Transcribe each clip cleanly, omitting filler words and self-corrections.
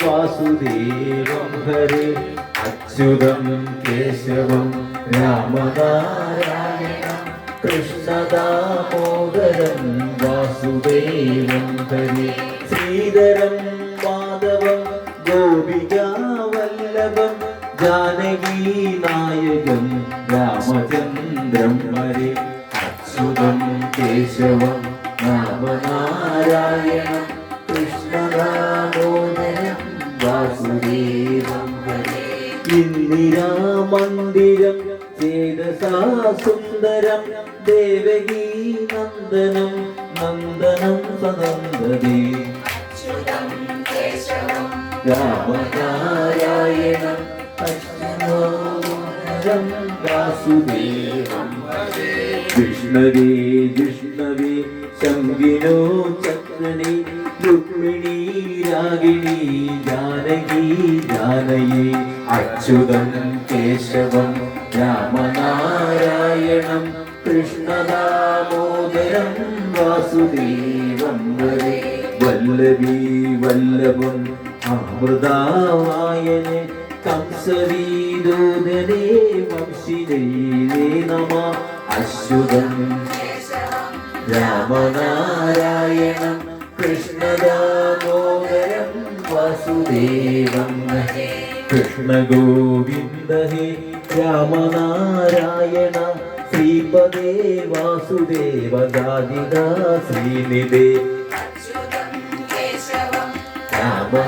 വാസുദേവം ഹരേ അച്യുതം കേശവം രാമനാരായണം കൃഷ്ണദാമോദരം വാസുദേവം ഹരേ ശ്രീധരം മാധവം ഗോപികാവല്ലഭം ജാനകീനായകം രാമചന്ദ്രം ഹരേ അച്യുതം കേശവം രാമനാരായണം കൃഷ്ണദാമോദരം വാസുദേവം ഹരേ ഇന്ദിരാ മന്ദിരം ചേതസാ സുന്ദരം ദേവകീ നന്ദനം നന്ദനം സനന്ദനേ രാമനാരായണം കൃഷ്ണദാമോദരം വാസുദേവം ഹരേ വിഷ്ണവേ ജിഷ്ണവേ ശംഖിനോ ചക്രണി രുക്മിണീ രാഗിണി ജാനകി ജാനയേ അച്യുതം കേശവം രാമനാരായണം കൃഷ്ണദാമോദരം വാസുദേവം ഹരേ വല്ലഭീ വല്ലഭം അമൃതാവായനെ കംസവീദൂതനേ വംശിനേ നമഃ അച്യുതം രാമനാരായണം കൃഷ്ണദാമോദരം വാസുദേവം ഹരേ കൃഷ്ണ ഗോവിന്ദ ഹേ രാമനാരായണ ശ്രീപദേ വാസുദേവ ഗാദികാ ശ്രീനിധേ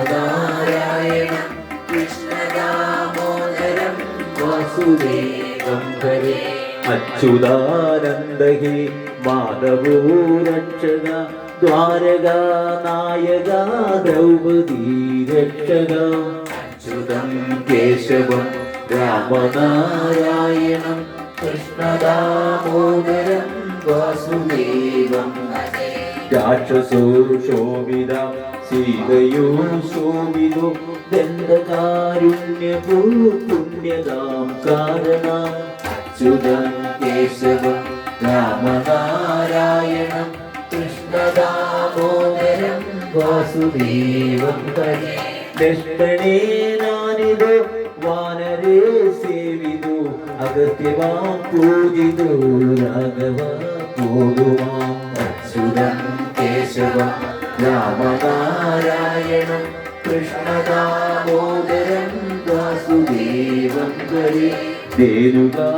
രാമനാരായണം കൃഷ്ണദാമോദരം വാസുദേവം ഹരേ അച്യുതാനന്ദ ഹേ മാധവോ രക്ഷക ദ്വാരകാ നായക ദ്രൗപദീ രക്ഷക അച്യുതം കേശവം രാമനാരായണം കൃഷ്ണദാമോദരം വാസുദേവം രാക്ഷസോ ശോഭിത സീതയോ ശോഭിതോ ദണ്ഡകാരുണ്യപൂ പുണ്യതാം കാരണാം അച്യുതം കേശവം രാമനാരായണം കൃഷ്ണദാമോദരം വാസുദേവം ഹരേ ലക്ഷ്മണേ നാനിതോ വാനരേ സേവിതോ അഗത്യവാം പൂജിതോ രാഘവ പോതുവാം അച്യുതം കേശവം രാമനാരായണം കൃഷ്ണദാമോദരം വാസുദേവം ഹരേ ദേനുകാ